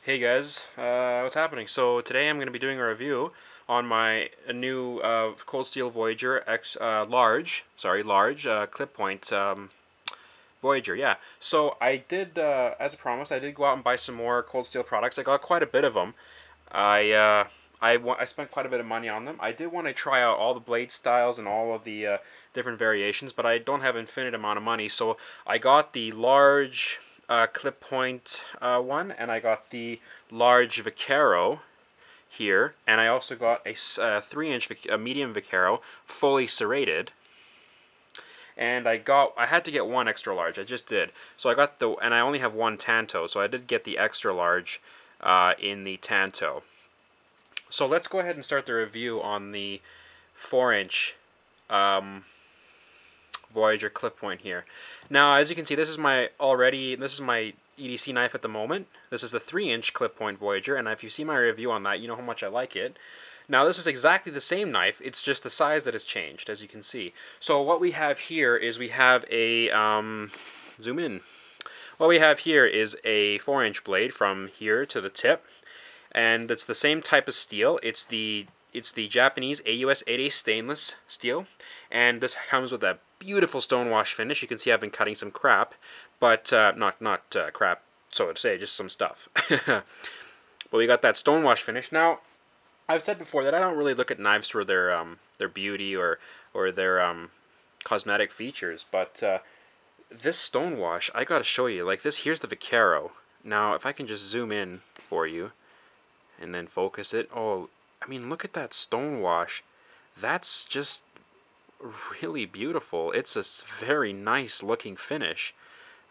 Hey guys, what's happening? So today I'm going to be doing a review on my new Cold Steel Voyager X large clip point Voyager. Yeah. So I did, as promised, I did go out and buy some more Cold Steel products. I got quite a bit of them. I I spent quite a bit of money on them. I did want to try out all the blade styles and all of the different variations, but I don't have infinite amount of money, so I got the large clip point one, and I got the large Vaquero here, and I also got a 3-inch medium Vaquero, fully serrated. And I had to get one extra large. I just did. So I got and I only have one Tanto, so I did get the extra large in the Tanto. So let's go ahead and start the review on the 4-inch Voyager clip point here. Now, as you can see, this is my EDC knife at the moment. This is the 3-inch clip point Voyager, and if you see my review on that, you know how much I like it. Now, this is exactly the same knife, it's just the size that has changed, as you can see. So what we have here is we have a, zoom in. What we have here is a 4-inch blade from here to the tip, and it's the same type of steel. It's the Japanese AUS 8A stainless steel, and this comes with a beautiful stonewash finish. You can see I've been cutting some crap, but not crap, so to say, just some stuff. But we got that stonewash finish. Now, I've said before that I don't really look at knives for their beauty or their cosmetic features, but this stonewash, I gotta show you. Like this, here's the Vaquero. Now, if I can just zoom in for you and then focus it. Oh, I mean, look at that stonewash. That's just really beautiful. It's a very nice looking finish.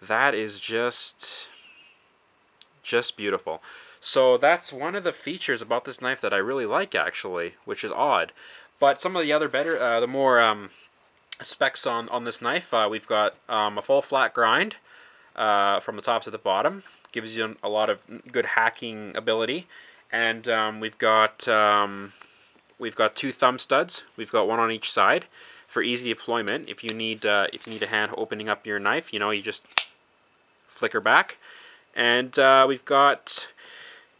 That is just beautiful. So that's one of the features about this knife that I really like, actually, which is odd. But some of the other the more specs on this knife, we've got a full flat grind from the top to the bottom. Gives you a lot of good hacking ability. And we've got 2 thumb studs. We've got one on each side for easy deployment. If you need a hand opening up your knife, you just flicker back. And we've got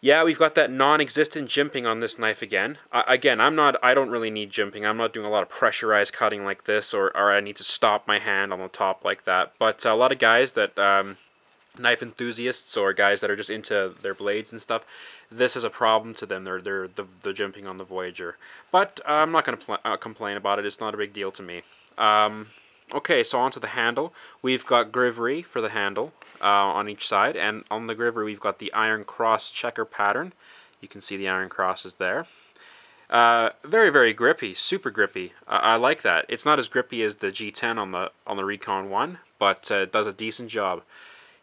that non-existent jimping on this knife again. I don't really need jimping. I'm not doing a lot of pressurized cutting like this, or I need to stop my hand on the top like that. But a lot of guys that knife enthusiasts or guys that are just into their blades and stuff, this is a problem to them. They're the jumping on the Voyager, but I'm not going to complain about it. It's not a big deal to me. Okay, so onto the handle. We've got grivery for the handle on each side, and on the grivery we've got the iron cross checker pattern. You can see the iron crosses there. Very, very grippy, super grippy. I like that. It's not as grippy as the G10 on the Recon 1, but it does a decent job.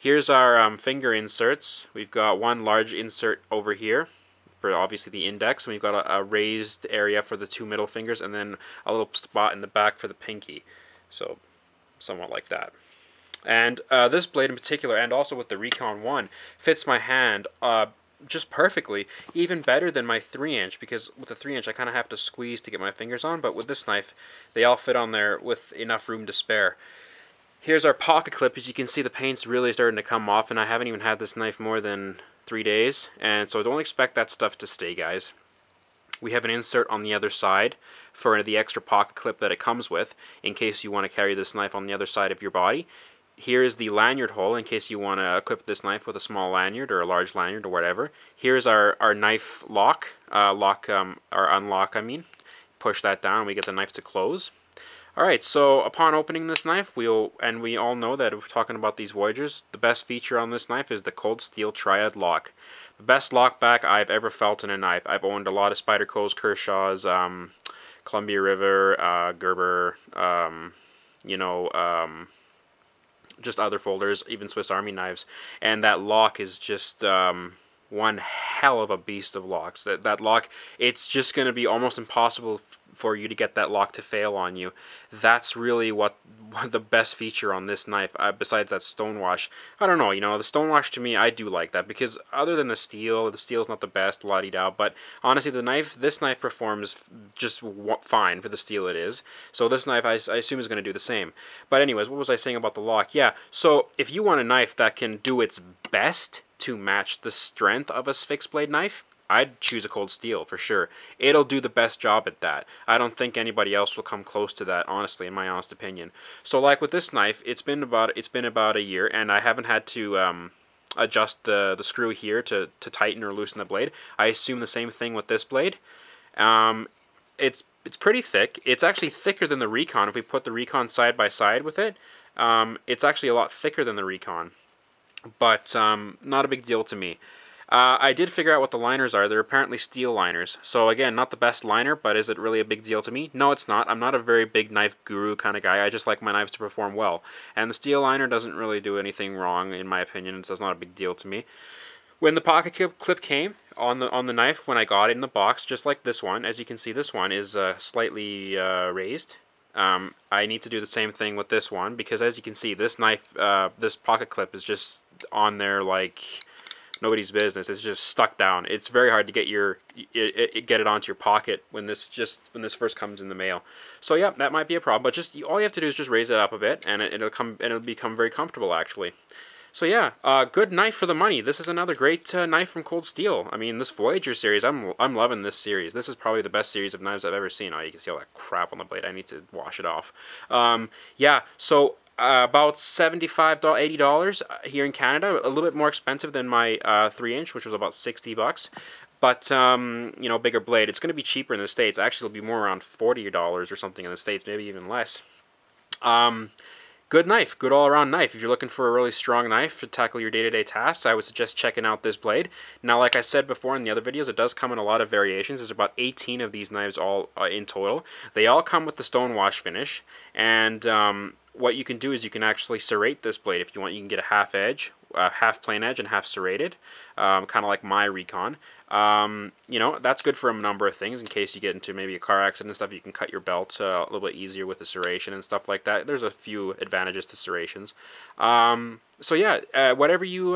Here's our finger inserts. We've got one large insert over here for obviously the index, and we've got a raised area for the 2 middle fingers, and then a little spot in the back for the pinky. So, somewhat like that. And this blade in particular, and also with the Recon 1, fits my hand just perfectly, even better than my 3-inch, because with the 3-inch I kind of have to squeeze to get my fingers on, but with this knife, they all fit on there with enough room to spare. Here's our pocket clip. As you can see, the paint's really starting to come off, and I haven't even had this knife more than 3 days, and so don't expect that stuff to stay, guys. We have an insert on the other side for the extra pocket clip that it comes with, in case you want to carry this knife on the other side of your body. Here is the lanyard hole, in case you want to equip this knife with a small lanyard or a large lanyard or whatever. Here's our knife lock, or unlock, I mean. Push that down and we get the knife to close. Alright, so upon opening this knife, we all know that if we're talking about these Voyagers, the best feature on this knife is the Cold Steel Triad lock. The best lock back I've ever felt in a knife. I've owned a lot of Spyderco's, Kershaw's, Columbia River, Gerber, just other folders, even Swiss Army knives, and that lock is just one hell of a beast of locks. That lock, it's just going to be almost impossible for you to get that lock to fail on you. That's really what the best feature on this knife, besides that stonewash. I don't know, the stonewash to me, I do like that, because other than the steel's not the best, la-di-da, but honestly, this knife performs just fine for the steel it is. So this knife, I assume, is going to do the same. But anyways, what was I saying about the lock? Yeah, so if you want a knife that can do its best, to match the strength of a fixed blade knife, I'd choose a cold steel for sure. It'll do the best job at that. I don't think anybody else will come close to that, honestly, in my honest opinion. So like with this knife, it's been about a year, and I haven't had to adjust the screw here to tighten or loosen the blade. I assume the same thing with this blade. It's pretty thick. It's actually thicker than the Recon. If we put the Recon side by side with it, it's actually a lot thicker than the Recon. But not a big deal to me. I did figure out what the liners are. They're apparently steel liners. So again, not the best liner, but is it really a big deal to me? No, it's not. I'm not a very big knife guru kind of guy. I just like my knives to perform well. And the steel liner doesn't really do anything wrong, in my opinion, so it's not a big deal to me. When the pocket clip came on the knife, when I got it in the box, just like this one, as you can see, this one is slightly raised. I need to do the same thing with this one, because as you can see, this knife, this pocket clip is just on there like nobody's business. It's just stuck down. It's very hard to get get it onto your pocket when this first comes in the mail. So yeah, that might be a problem. But just all you have to do is just raise it up a bit, and it'll become very comfortable actually. So yeah, good knife for the money. This is another great knife from Cold Steel. I mean, this Voyager series, I'm loving this series. This is probably the best series of knives I've ever seen. Oh, you can see all that crap on the blade. I need to wash it off. Yeah, so about $75, $80 here in Canada. A little bit more expensive than my 3-inch, which was about $60. But, you know, bigger blade. It's going to be cheaper in the States. Actually, it'll be more around $40 or something in the States, maybe even less. Good knife, good all-around knife. If you're looking for a really strong knife to tackle your day-to-day tasks, I would suggest checking out this blade. Now, like I said before in the other videos, it does come in a lot of variations. There's about 18 of these knives all in total. They all come with the stonewash finish, and what you can do is you can actually serrate this blade if you want. You can get a half edge, half plain edge, and half serrated, kind of like my Recon. You know, that's good for a number of things. In case you get into maybe a car accident and stuff, you can cut your belt a little bit easier with the serration and stuff like that. There's a few advantages to serrations. So yeah, whatever you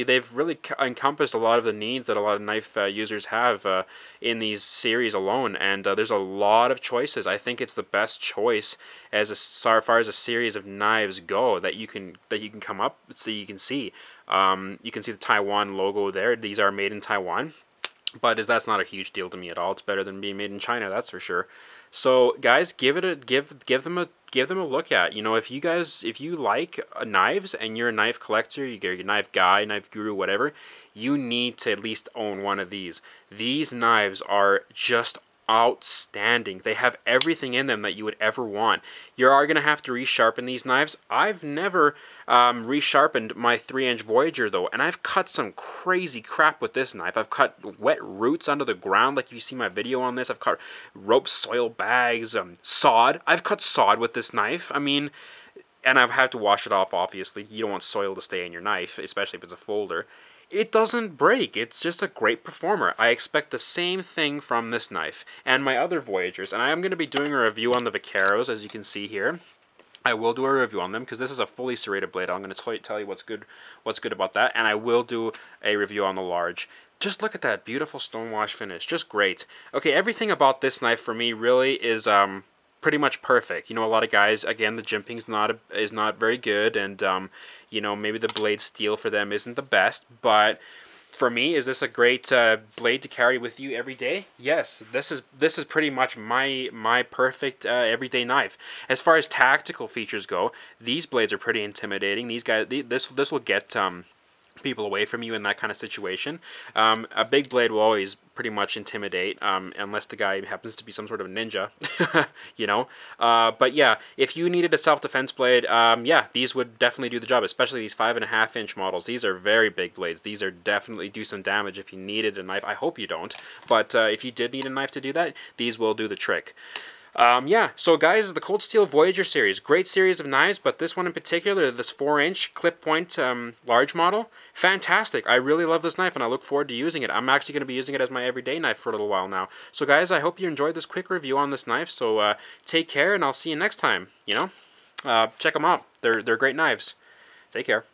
they've really encompassed a lot of the needs that a lot of knife users have in these series alone, and there's a lot of choices. I think it's the best choice as far as a series of knives go that you can come up so you can see. You can see the Taiwan logo there. These are made in Taiwan. But that's not a huge deal to me at all. It's better than being made in China, that's for sure. So guys, give them a look at. You know, if you like knives and you're a knife collector, you're a knife guy, knife guru, whatever, you need to at least own one of these. These knives are just outstanding. They have everything in them that you would ever want. You are going to have to resharpen these knives. I've never resharpened my 3-inch Voyager though, and I've cut some crazy crap with this knife. I've cut wet roots under the ground, like if you see my video on this. I've cut rope soil bags, sod. I've cut sod with this knife. I mean, and I've had to wash it off, obviously. You don't want soil to stay in your knife, especially if it's a folder. It doesn't break. It's just a great performer. I expect the same thing from this knife and my other Voyagers. And I am going to be doing a review on the Vaqueros, as you can see here. I will do a review on them because this is a fully serrated blade. I'm going to tell you what's good about that, and I will do a review on the large. Just look at that beautiful stonewash finish. Just great. Okay, everything about this knife for me really is pretty much perfect. You know, a lot of guys, again, the jimping is not very good, and you know, maybe the blade steel for them isn't the best, but for me, is this a great blade to carry with you every day? Yes, this is pretty much my perfect everyday knife. As far as tactical features go, these blades are pretty intimidating. These guys, this will get people away from you in that kind of situation. A big blade will always pretty much intimidate, unless the guy happens to be some sort of ninja, you know. But yeah, if you needed a self-defense blade, yeah, these would definitely do the job, especially these 5.5-inch models. These are very big blades. These are definitely do some damage if you needed a knife. I hope you don't, but if you did need a knife to do that, these will do the trick. Yeah, so guys, the Cold Steel Voyager series, great series of knives, but this one in particular, this 4-inch clip point large model, fantastic. I really love this knife and I look forward to using it. I'm actually going to be using it as my everyday knife for a little while now. So guys, I hope you enjoyed this quick review on this knife, so take care and I'll see you next time, you know. Check them out. They're great knives. Take care.